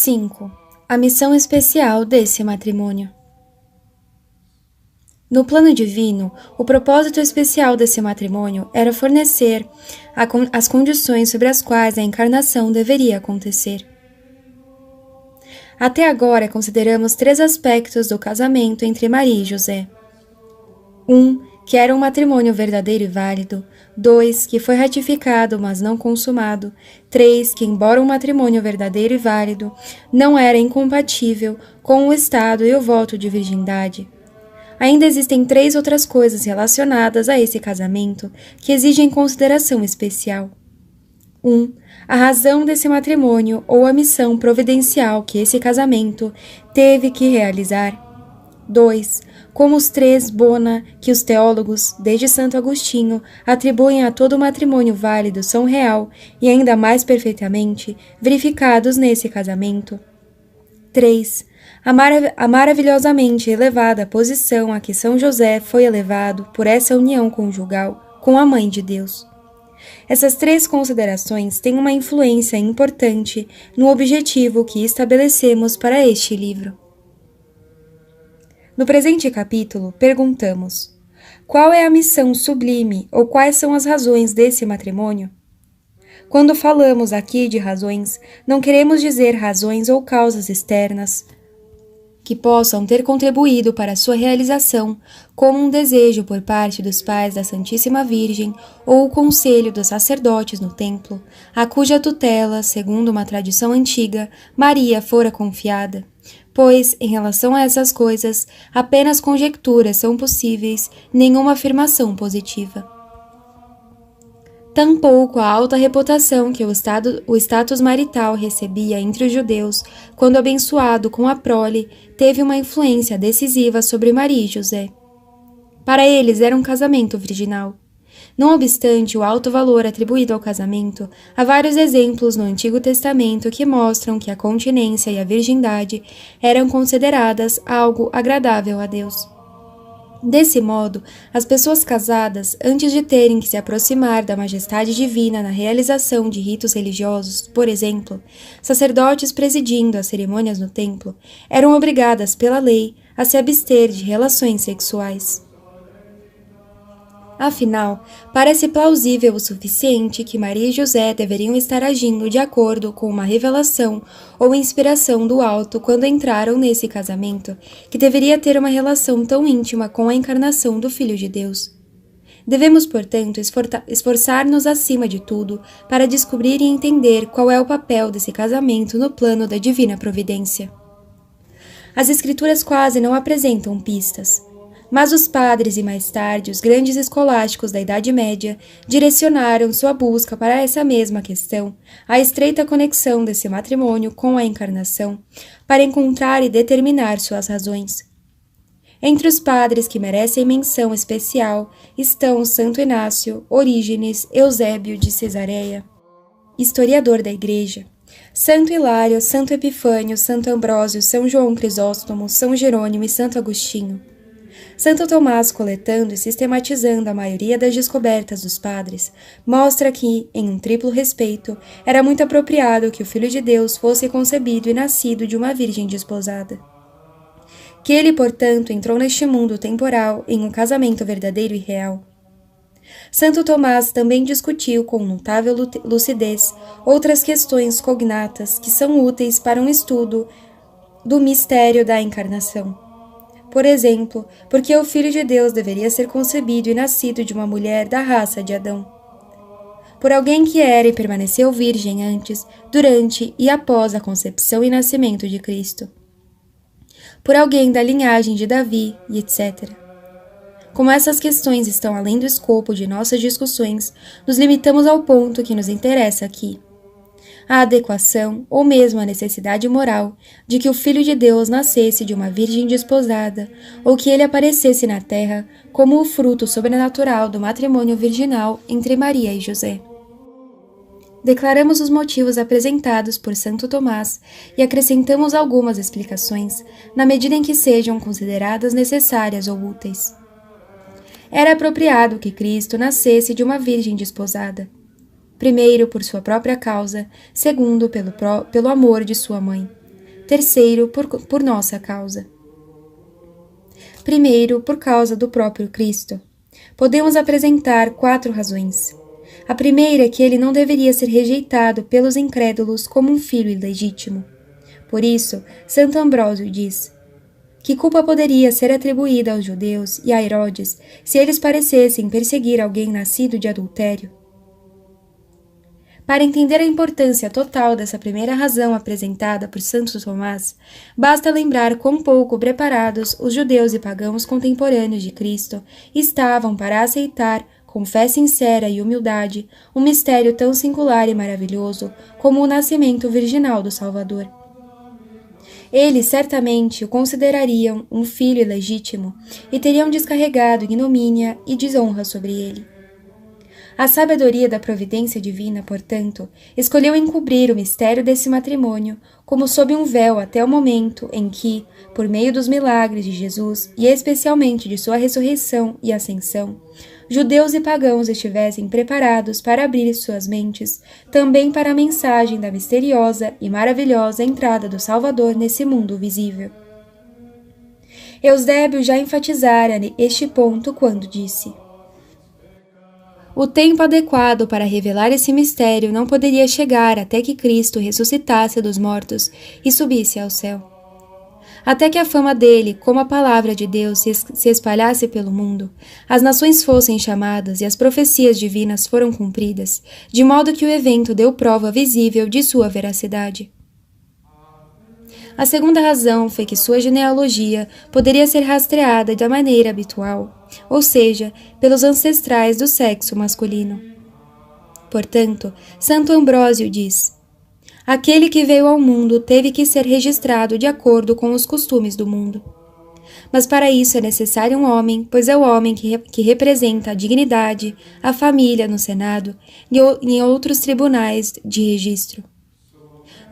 5. A missão especial desse matrimônio. No plano divino, o propósito especial desse matrimônio era fornecer as condições sobre as quais a encarnação deveria acontecer. Até agora, consideramos 3 aspectos do casamento entre Maria e José. 1. Que era um matrimônio verdadeiro e válido. 2. Que foi ratificado, mas não consumado. 3. Que, embora um matrimônio verdadeiro e válido, não era incompatível com o estado e o voto de virgindade. Ainda existem 3 outras coisas relacionadas a esse casamento que exigem consideração especial. 1. A razão desse matrimônio ou a missão providencial que esse casamento teve que realizar. 2. Como os 3 bona que os teólogos, desde Santo Agostinho, atribuem a todo matrimônio válido são real e ainda mais perfeitamente verificados nesse casamento. 3. A maravilhosamente elevada posição a que São José foi elevado por essa união conjugal com a Mãe de Deus. Essas 3 considerações têm uma influência importante no objetivo que estabelecemos para este livro. No presente capítulo, perguntamos: qual é a missão sublime ou quais são as razões desse matrimônio? Quando falamos aqui de razões, não queremos dizer razões ou causas externas que possam ter contribuído para sua realização, como um desejo por parte dos pais da Santíssima Virgem ou o conselho dos sacerdotes no templo, a cuja tutela, segundo uma tradição antiga, Maria fora confiada. Pois, em relação a essas coisas, apenas conjecturas são possíveis, nenhuma afirmação positiva. Tampouco a alta reputação que o status marital recebia entre os judeus, quando abençoado com a prole, teve uma influência decisiva sobre Maria e José. Para eles era um casamento virginal. Não obstante o alto valor atribuído ao casamento, há vários exemplos no Antigo Testamento que mostram que a continência e a virgindade eram consideradas algo agradável a Deus. Desse modo, as pessoas casadas, antes de terem que se aproximar da majestade divina na realização de ritos religiosos, por exemplo, sacerdotes presidindo as cerimônias no templo, eram obrigadas pela lei a se abster de relações sexuais. Afinal, parece plausível o suficiente que Maria e José deveriam estar agindo de acordo com uma revelação ou inspiração do alto quando entraram nesse casamento, que deveria ter uma relação tão íntima com a encarnação do Filho de Deus. Devemos, portanto, esforçar-nos acima de tudo para descobrir e entender qual é o papel desse casamento no plano da divina providência. As Escrituras quase não apresentam pistas. Mas os padres e mais tarde os grandes escolásticos da Idade Média direcionaram sua busca para essa mesma questão, a estreita conexão desse matrimônio com a encarnação, para encontrar e determinar suas razões. Entre os padres que merecem menção especial estão Santo Inácio, Orígenes, Eusébio de Cesareia, historiador da Igreja, Santo Hilário, Santo Epifânio, Santo Ambrósio, São João Crisóstomo, São Jerônimo e Santo Agostinho. Santo Tomás, coletando e sistematizando a maioria das descobertas dos padres, mostra que, em um triplo respeito, era muito apropriado que o Filho de Deus fosse concebido e nascido de uma virgem desposada. Que ele, portanto, entrou neste mundo temporal em um casamento verdadeiro e real. Santo Tomás também discutiu com notável lucidez outras questões cognatas que são úteis para um estudo do mistério da encarnação. Por exemplo, porque o Filho de Deus deveria ser concebido e nascido de uma mulher da raça de Adão. Por alguém que era e permaneceu virgem antes, durante e após a concepção e nascimento de Cristo. Por alguém da linhagem de Davi, e etc. Como essas questões estão além do escopo de nossas discussões, nos limitamos ao ponto que nos interessa aqui. A adequação, ou mesmo a necessidade moral, de que o Filho de Deus nascesse de uma virgem desposada, ou que ele aparecesse na terra como o fruto sobrenatural do matrimônio virginal entre Maria e José. Declaramos os motivos apresentados por Santo Tomás e acrescentamos algumas explicações, na medida em que sejam consideradas necessárias ou úteis. Era apropriado que Cristo nascesse de uma virgem desposada. Primeiro, por sua própria causa, segundo, pelo amor de sua mãe. terceiro, por nossa causa. Primeiro, por causa do próprio Cristo. Podemos apresentar 4 razões. A primeira é que ele não deveria ser rejeitado pelos incrédulos como um filho ilegítimo. Por isso, Santo Ambrósio diz: que culpa poderia ser atribuída aos judeus e a Herodes se eles parecessem perseguir alguém nascido de adultério? Para entender a importância total dessa primeira razão apresentada por Santo Tomás, basta lembrar quão pouco preparados os judeus e pagãos contemporâneos de Cristo estavam para aceitar, com fé sincera e humildade, um mistério tão singular e maravilhoso como o nascimento virginal do Salvador. Eles certamente o considerariam um filho ilegítimo e teriam descarregado ignomínia e desonra sobre ele. A sabedoria da providência divina, portanto, escolheu encobrir o mistério desse matrimônio como sob um véu até o momento em que, por meio dos milagres de Jesus e especialmente de sua ressurreição e ascensão, judeus e pagãos estivessem preparados para abrir suas mentes também para a mensagem da misteriosa e maravilhosa entrada do Salvador nesse mundo visível. Eusébio já enfatizara este ponto quando disse: o tempo adequado para revelar esse mistério não poderia chegar até que Cristo ressuscitasse dos mortos e subisse ao céu. Até que a fama dele, como a palavra de Deus, se espalhasse pelo mundo, as nações fossem chamadas e as profecias divinas foram cumpridas, de modo que o evento deu prova visível de sua veracidade. A segunda razão foi que sua genealogia poderia ser rastreada da maneira habitual, ou seja, pelos ancestrais do sexo masculino. Portanto, Santo Ambrósio diz: aquele que veio ao mundo teve que ser registrado de acordo com os costumes do mundo. Mas para isso é necessário um homem, pois é o homem que representa a dignidade, a família no Senado e em outros tribunais de registro.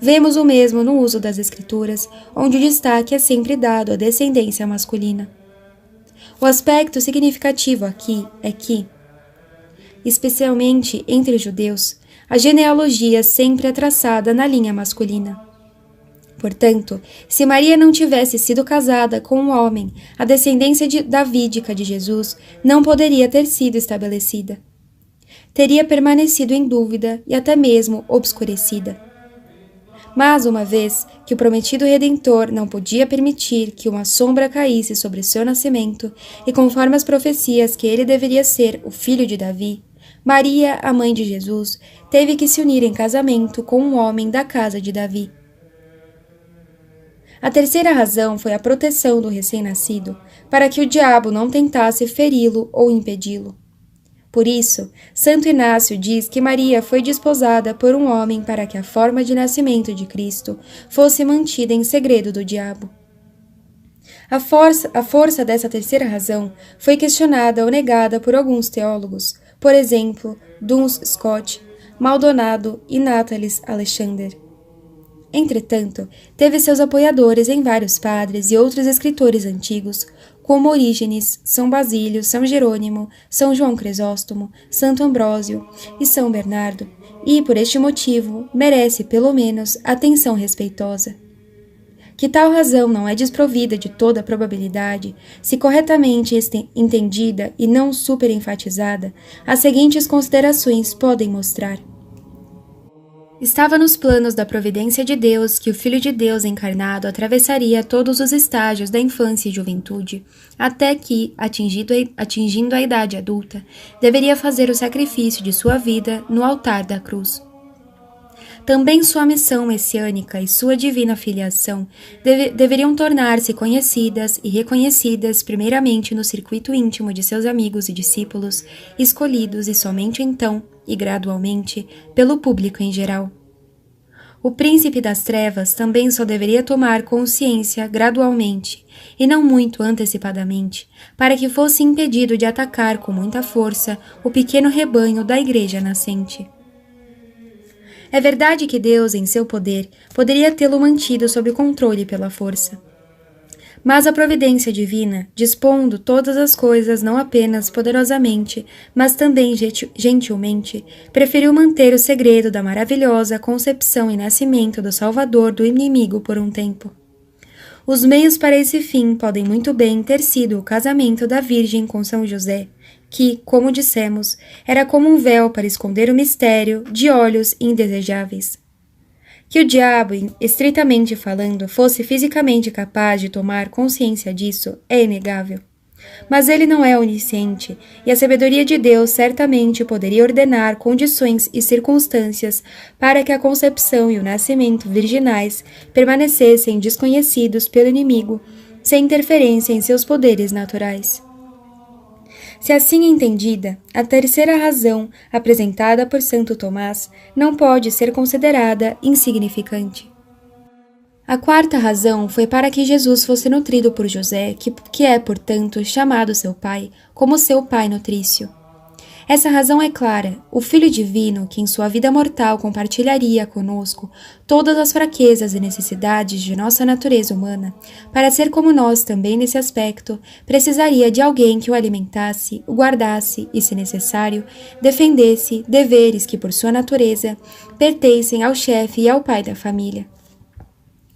Vemos o mesmo no uso das Escrituras, onde o destaque é sempre dado à descendência masculina. O aspecto significativo aqui é que, especialmente entre os judeus, a genealogia sempre é traçada na linha masculina. Portanto, se Maria não tivesse sido casada com um homem, a descendência davídica de Jesus não poderia ter sido estabelecida. Teria permanecido em dúvida e até mesmo obscurecida. Mas, uma vez que o prometido Redentor não podia permitir que uma sombra caísse sobre seu nascimento, e conforme as profecias que ele deveria ser o filho de Davi, Maria, a mãe de Jesus, teve que se unir em casamento com um homem da casa de Davi. A terceira razão foi a proteção do recém-nascido, para que o diabo não tentasse feri-lo ou impedi-lo. Por isso, Santo Inácio diz que Maria foi desposada por um homem para que a forma de nascimento de Cristo fosse mantida em segredo do diabo. A força dessa terceira razão foi questionada ou negada por alguns teólogos, por exemplo, Duns Scott, Maldonado e Natalis Alexander. Entretanto, teve seus apoiadores em vários padres e outros escritores antigos, como Orígenes, São Basílio, São Jerônimo, São João Crisóstomo, Santo Ambrósio e São Bernardo, e, por este motivo, merece, pelo menos, atenção respeitosa. Que tal razão não é desprovida de toda probabilidade, se corretamente entendida e não superenfatizada, as seguintes considerações podem mostrar. Estava nos planos da providência de Deus que o Filho de Deus encarnado atravessaria todos os estágios da infância e juventude, até que, atingindo a idade adulta, deveria fazer o sacrifício de sua vida no altar da cruz. Também sua missão messiânica e sua divina filiação deveriam tornar-se conhecidas e reconhecidas primeiramente no circuito íntimo de seus amigos e discípulos, escolhidos e somente então, e gradualmente, pelo público em geral. O príncipe das trevas também só deveria tomar consciência gradualmente, e não muito antecipadamente, para que fosse impedido de atacar com muita força o pequeno rebanho da igreja nascente. É verdade que Deus, em seu poder, poderia tê-lo mantido sob controle pela força. Mas a providência divina, dispondo todas as coisas não apenas poderosamente, mas também gentilmente, preferiu manter o segredo da maravilhosa concepção e nascimento do Salvador do inimigo por um tempo. Os meios para esse fim podem muito bem ter sido o casamento da Virgem com São José, que, como dissemos, era como um véu para esconder o mistério de olhos indesejáveis. Que o diabo, estritamente falando, fosse fisicamente capaz de tomar consciência disso é inegável. Mas ele não é onisciente, e a sabedoria de Deus certamente poderia ordenar condições e circunstâncias para que a concepção e o nascimento virginais permanecessem desconhecidos pelo inimigo, sem interferência em seus poderes naturais. Se assim entendida, a terceira razão apresentada por Santo Tomás não pode ser considerada insignificante. A quarta razão foi para que Jesus fosse nutrido por José, que é, portanto, chamado seu pai, como seu pai nutrício. Essa razão é clara: o Filho Divino, que em sua vida mortal compartilharia conosco todas as fraquezas e necessidades de nossa natureza humana, para ser como nós também nesse aspecto, precisaria de alguém que o alimentasse, o guardasse e, se necessário, defendesse deveres que, por sua natureza, pertencem ao chefe e ao pai da família.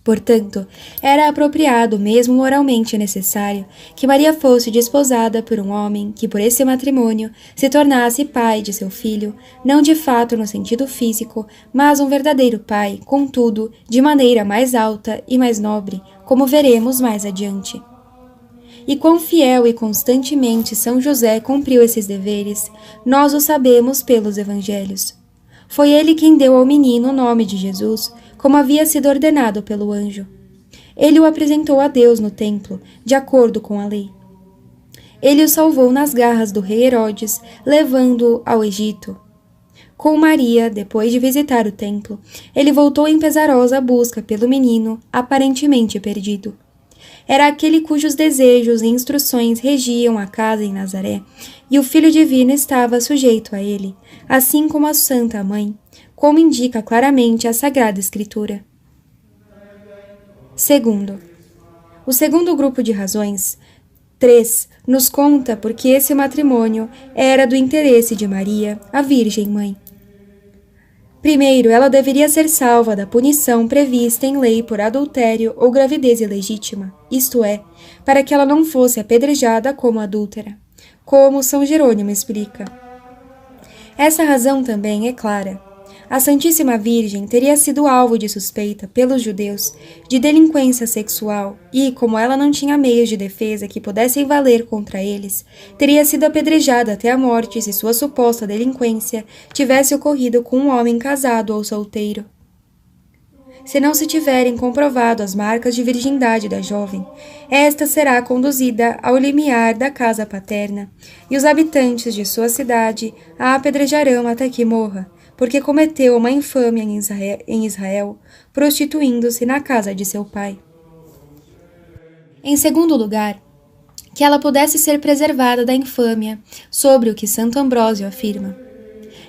Portanto, era apropriado, mesmo moralmente necessário, que Maria fosse desposada por um homem que, por esse matrimônio, se tornasse pai de seu filho, não de fato no sentido físico, mas um verdadeiro pai, contudo, de maneira mais alta e mais nobre, como veremos mais adiante. E quão fiel e constantemente São José cumpriu esses deveres, nós o sabemos pelos evangelhos. Foi ele quem deu ao menino o nome de Jesus, como havia sido ordenado pelo anjo. Ele o apresentou a Deus no templo, de acordo com a lei. Ele o salvou nas garras do rei Herodes, levando-o ao Egito. Com Maria, depois de visitar o templo, ele voltou em pesarosa busca pelo menino, aparentemente perdido. Era aquele cujos desejos e instruções regiam a casa em Nazaré, e o Filho Divino estava sujeito a ele, assim como a Santa Mãe, como indica claramente a Sagrada Escritura. Segundo, o segundo grupo de razões, 3, nos conta porque esse matrimônio era do interesse de Maria, a Virgem Mãe. Primeiro, ela deveria ser salva da punição prevista em lei por adultério ou gravidez ilegítima, isto é, para que ela não fosse apedrejada como adúltera, como São Jerônimo explica. Essa razão também é clara. A Santíssima Virgem teria sido alvo de suspeita pelos judeus de delinquência sexual e, como ela não tinha meios de defesa que pudessem valer contra eles, teria sido apedrejada até a morte se sua suposta delinquência tivesse ocorrido com um homem casado ou solteiro. Se não se tiverem comprovado as marcas de virgindade da jovem, esta será conduzida ao limiar da casa paterna, e os habitantes de sua cidade a apedrejarão até que morra, porque cometeu uma infâmia em Israel, prostituindo-se na casa de seu pai. Em segundo lugar, que ela pudesse ser preservada da infâmia, sobre o que Santo Ambrósio afirma.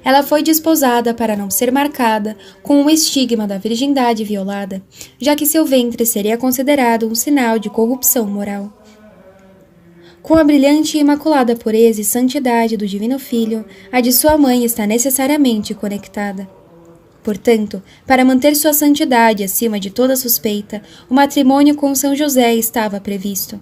Ela foi desposada para não ser marcada com o estigma da virgindade violada, já que seu ventre seria considerado um sinal de corrupção moral. Com a brilhante e imaculada pureza e santidade do Divino Filho, a de sua mãe está necessariamente conectada. Portanto, para manter sua santidade acima de toda suspeita, o matrimônio com São José estava previsto.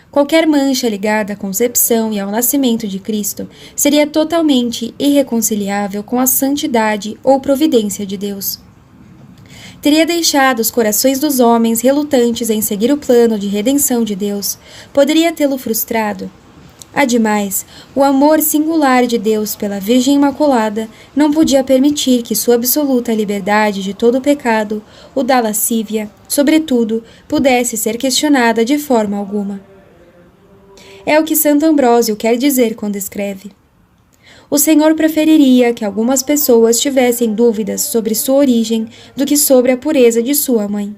Qualquer mancha ligada à concepção e ao nascimento de Cristo seria totalmente irreconciliável com a santidade ou providência de Deus. Teria deixado os corações dos homens relutantes em seguir o plano de redenção de Deus, poderia tê-lo frustrado. Ademais, o amor singular de Deus pela Virgem Imaculada não podia permitir que sua absoluta liberdade de todo o pecado, o da lascívia, sobretudo, pudesse ser questionada de forma alguma. É o que Santo Ambrósio quer dizer quando escreve: o Senhor preferiria que algumas pessoas tivessem dúvidas sobre sua origem do que sobre a pureza de sua mãe.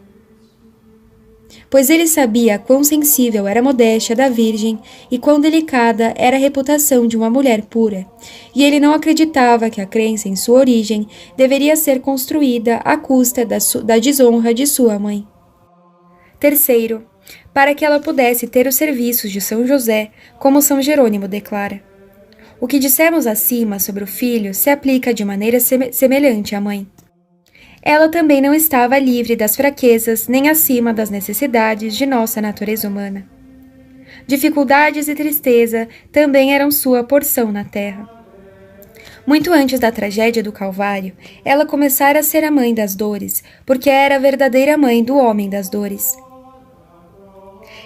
Pois ele sabia quão sensível era a modéstia da Virgem e quão delicada era a reputação de uma mulher pura, e ele não acreditava que a crença em sua origem deveria ser construída à custa da desonra de sua mãe. Terceiro, para que ela pudesse ter os serviços de São José, como São Jerônimo declara. O que dissemos acima sobre o filho se aplica de maneira semelhante à mãe. Ela também não estava livre das fraquezas nem acima das necessidades de nossa natureza humana. Dificuldades e tristeza também eram sua porção na terra. Muito antes da tragédia do Calvário, ela começara a ser a mãe das dores, porque era a verdadeira mãe do homem das dores.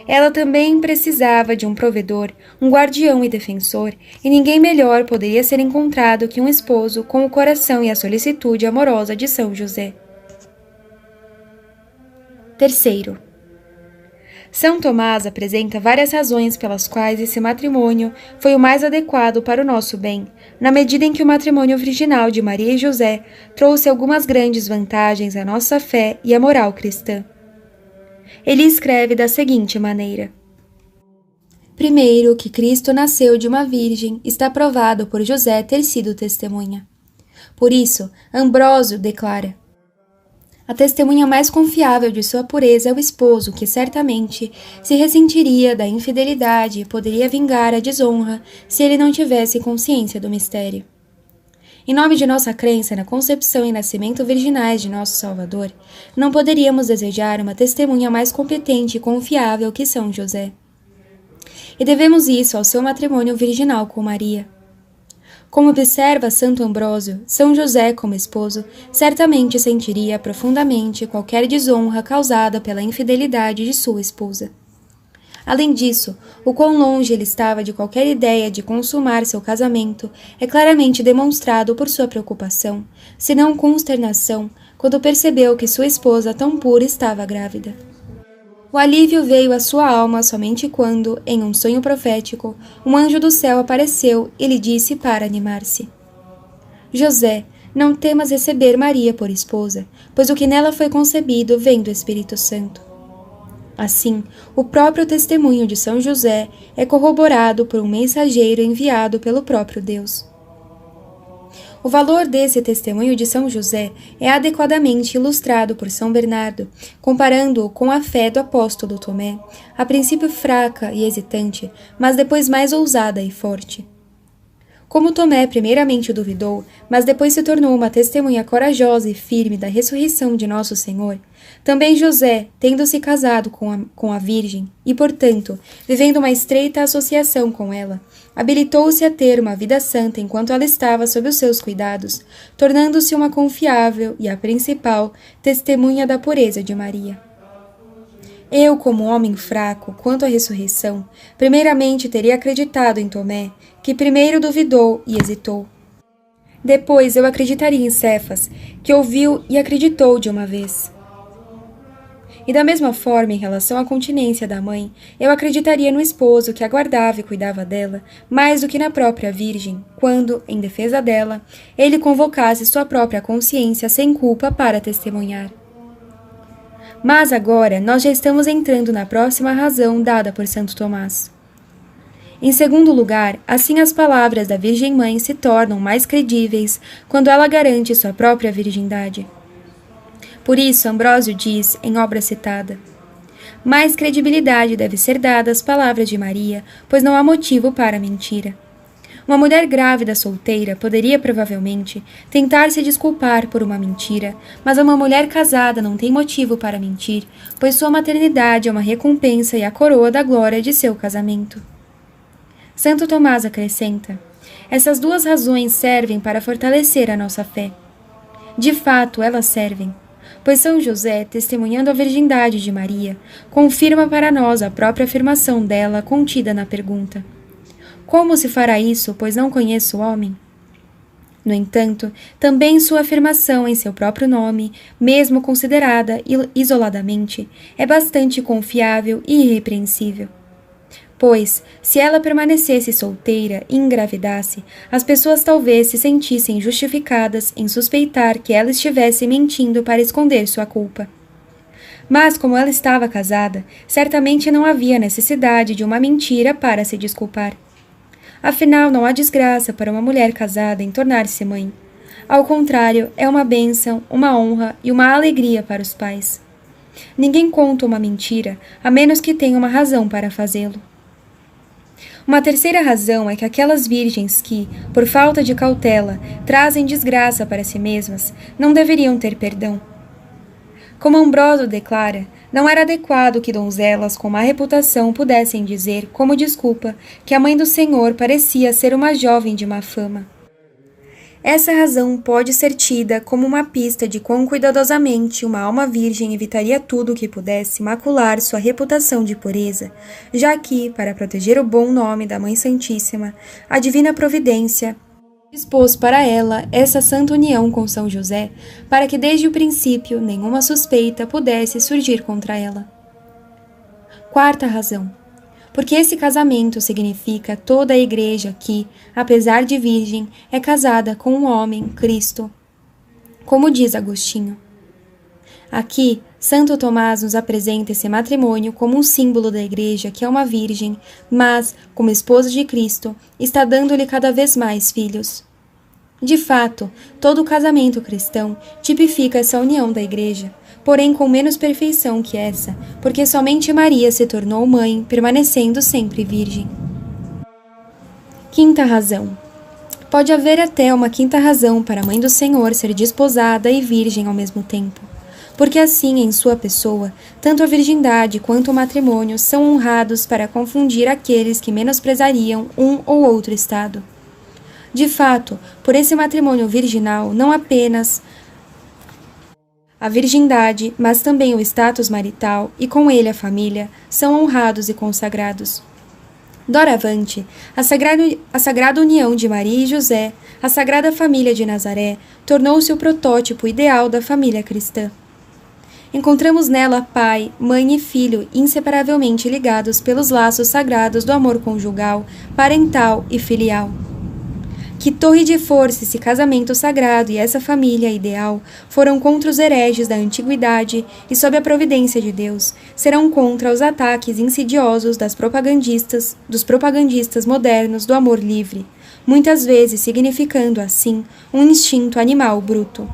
Ela também precisava de um provedor, um guardião e defensor, e ninguém melhor poderia ser encontrado que um esposo com o coração e a solicitude amorosa de São José. Terceiro, São Tomás apresenta várias razões pelas quais esse matrimônio foi o mais adequado para o nosso bem, na medida em que o matrimônio virginal de Maria e José trouxe algumas grandes vantagens à nossa fé e à moral cristã. Ele escreve da seguinte maneira: primeiro, que Cristo nasceu de uma virgem, está provado por José ter sido testemunha. Por isso, Ambrósio declara: a testemunha mais confiável de sua pureza é o esposo, que certamente se ressentiria da infidelidade e poderia vingar a desonra se ele não tivesse consciência do mistério. Em nome de nossa crença na concepção e nascimento virginais de nosso Salvador, não poderíamos desejar uma testemunha mais competente e confiável que São José. E devemos isso ao seu matrimônio virginal com Maria. Como observa Santo Ambrósio, São José, como esposo, certamente sentiria profundamente qualquer desonra causada pela infidelidade de sua esposa. Além disso, o quão longe ele estava de qualquer ideia de consumar seu casamento é claramente demonstrado por sua preocupação, se não consternação, quando percebeu que sua esposa tão pura estava grávida. O alívio veio à sua alma somente quando, em um sonho profético, um anjo do céu apareceu e lhe disse para animar-se: José, não temas receber Maria por esposa, pois o que nela foi concebido vem do Espírito Santo. Assim, o próprio testemunho de São José é corroborado por um mensageiro enviado pelo próprio Deus. O valor desse testemunho de São José é adequadamente ilustrado por São Bernardo, comparando-o com a fé do apóstolo Tomé, a princípio fraca e hesitante, mas depois mais ousada e forte. Como Tomé primeiramente duvidou, mas depois se tornou uma testemunha corajosa e firme da ressurreição de Nosso Senhor, também José, tendo se casado com a Virgem e, portanto, vivendo uma estreita associação com ela, habilitou-se a ter uma vida santa enquanto ela estava sob os seus cuidados, tornando-se uma confiável e a principal testemunha da pureza de Maria. Eu, como homem fraco quanto à ressurreição, primeiramente teria acreditado em Tomé, que primeiro duvidou e hesitou. Depois eu acreditaria em Cefas, que ouviu e acreditou de uma vez. E da mesma forma, em relação à continência da mãe, eu acreditaria no esposo que aguardava e cuidava dela, mais do que na própria Virgem, quando, em defesa dela, ele convocasse sua própria consciência sem culpa para testemunhar. Mas agora nós já estamos entrando na próxima razão dada por Santo Tomás. Em segundo lugar, assim as palavras da Virgem Mãe se tornam mais credíveis quando ela garante sua própria virgindade. Por isso, Ambrósio diz, em obra citada: mais credibilidade deve ser dada às palavras de Maria, pois não há motivo para a mentira. Uma mulher grávida solteira poderia, provavelmente, tentar se desculpar por uma mentira, mas uma mulher casada não tem motivo para mentir, pois sua maternidade é uma recompensa e a coroa da glória de seu casamento. Santo Tomás acrescenta: essas duas razões servem para fortalecer a nossa fé. De fato, elas servem, pois São José, testemunhando a virgindade de Maria, confirma para nós a própria afirmação dela contida na pergunta: como se fará isso, pois não conheço o homem? No entanto, também sua afirmação em seu próprio nome, mesmo considerada isoladamente, é bastante confiável e irrepreensível. Pois, se ela permanecesse solteira e engravidasse, as pessoas talvez se sentissem justificadas em suspeitar que ela estivesse mentindo para esconder sua culpa. Mas, como ela estava casada, certamente não havia necessidade de uma mentira para se desculpar. Afinal, não há desgraça para uma mulher casada em tornar-se mãe. Ao contrário, é uma bênção, uma honra e uma alegria para os pais. Ninguém conta uma mentira, a menos que tenha uma razão para fazê-lo. Uma terceira razão é que aquelas virgens que, por falta de cautela, trazem desgraça para si mesmas, não deveriam ter perdão. Como Ambrósio declara, não era adequado que donzelas com má reputação pudessem dizer, como desculpa, que a mãe do Senhor parecia ser uma jovem de má fama. Essa razão pode ser tida como uma pista de quão cuidadosamente uma alma virgem evitaria tudo o que pudesse macular sua reputação de pureza, já que, para proteger o bom nome da Mãe Santíssima, a divina providência dispôs para ela essa santa união com São José, para que desde o princípio nenhuma suspeita pudesse surgir contra ela. Quarta razão. Porque esse casamento significa toda a Igreja que, apesar de virgem, é casada com um homem, Cristo. Como diz Agostinho. Aqui, Santo Tomás nos apresenta esse matrimônio como um símbolo da Igreja que é uma virgem, mas, como esposa de Cristo, está dando-lhe cada vez mais filhos. De fato, todo o casamento cristão tipifica essa união da Igreja, porém com menos perfeição que essa, porque somente Maria se tornou mãe, permanecendo sempre virgem. Quinta razão. Pode haver até uma quinta razão para a Mãe do Senhor ser desposada e virgem ao mesmo tempo, porque assim, em sua pessoa, tanto a virgindade quanto o matrimônio são honrados para confundir aqueles que menosprezariam um ou outro estado. De fato, por esse matrimônio virginal, não apenas a virgindade, mas também o status marital e com ele a família, são honrados e consagrados. Doravante, a sagrada união de Maria e José, a Sagrada Família de Nazaré, tornou-se o protótipo ideal da família cristã. Encontramos nela pai, mãe e filho inseparavelmente ligados pelos laços sagrados do amor conjugal, parental e filial. Que torre de força esse casamento sagrado e essa família ideal foram contra os hereges da antiguidade e, sob a providência de Deus, serão contra os ataques insidiosos dos propagandistas modernos do amor livre, muitas vezes significando, assim, um instinto animal bruto.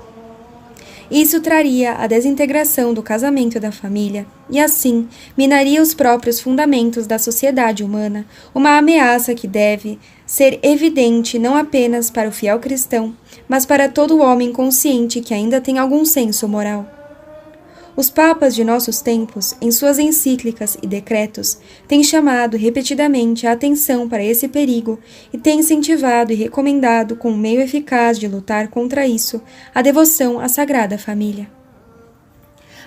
Isso traria a desintegração do casamento e da família, e assim minaria os próprios fundamentos da sociedade humana, uma ameaça que deve ser evidente não apenas para o fiel cristão, mas para todo homem consciente que ainda tem algum senso moral. Os papas de nossos tempos, em suas encíclicas e decretos, têm chamado repetidamente a atenção para esse perigo e têm incentivado e recomendado, como meio eficaz de lutar contra isso, a devoção à Sagrada Família.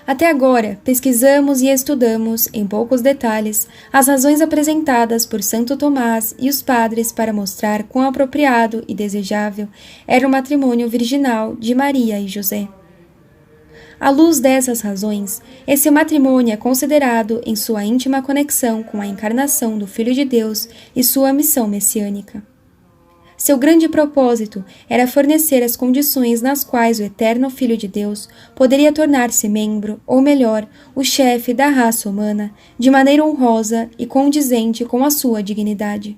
Até agora, pesquisamos e estudamos, em poucos detalhes, as razões apresentadas por Santo Tomás e os padres para mostrar quão apropriado e desejável era o matrimônio virginal de Maria e José. À luz dessas razões, esse matrimônio é considerado em sua íntima conexão com a encarnação do Filho de Deus e sua missão messiânica. Seu grande propósito era fornecer as condições nas quais o eterno Filho de Deus poderia tornar-se membro, ou melhor, o chefe da raça humana, de maneira honrosa e condizente com a sua dignidade.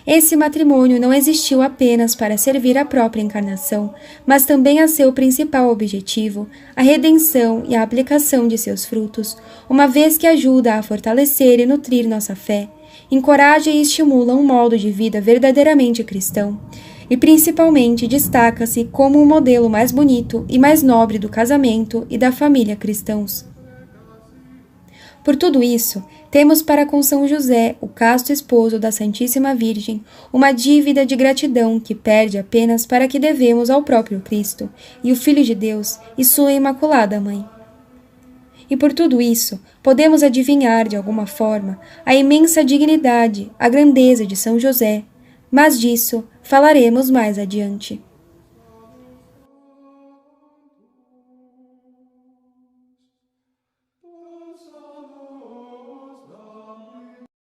Esse matrimônio não existiu apenas para servir à própria encarnação, mas também a seu principal objetivo, a redenção e a aplicação de seus frutos, uma vez que ajuda a fortalecer e nutrir nossa fé, encoraja e estimula um modo de vida verdadeiramente cristão, e principalmente destaca-se como o modelo mais bonito e mais nobre do casamento e da família cristãos. Por tudo isso, temos para com São José, o casto esposo da Santíssima Virgem, uma dívida de gratidão que perde apenas para que devemos ao próprio Cristo, e o Filho de Deus, e sua Imaculada Mãe. E por tudo isso, podemos adivinhar, de alguma forma, a imensa dignidade, a grandeza de São José, mas disso falaremos mais adiante.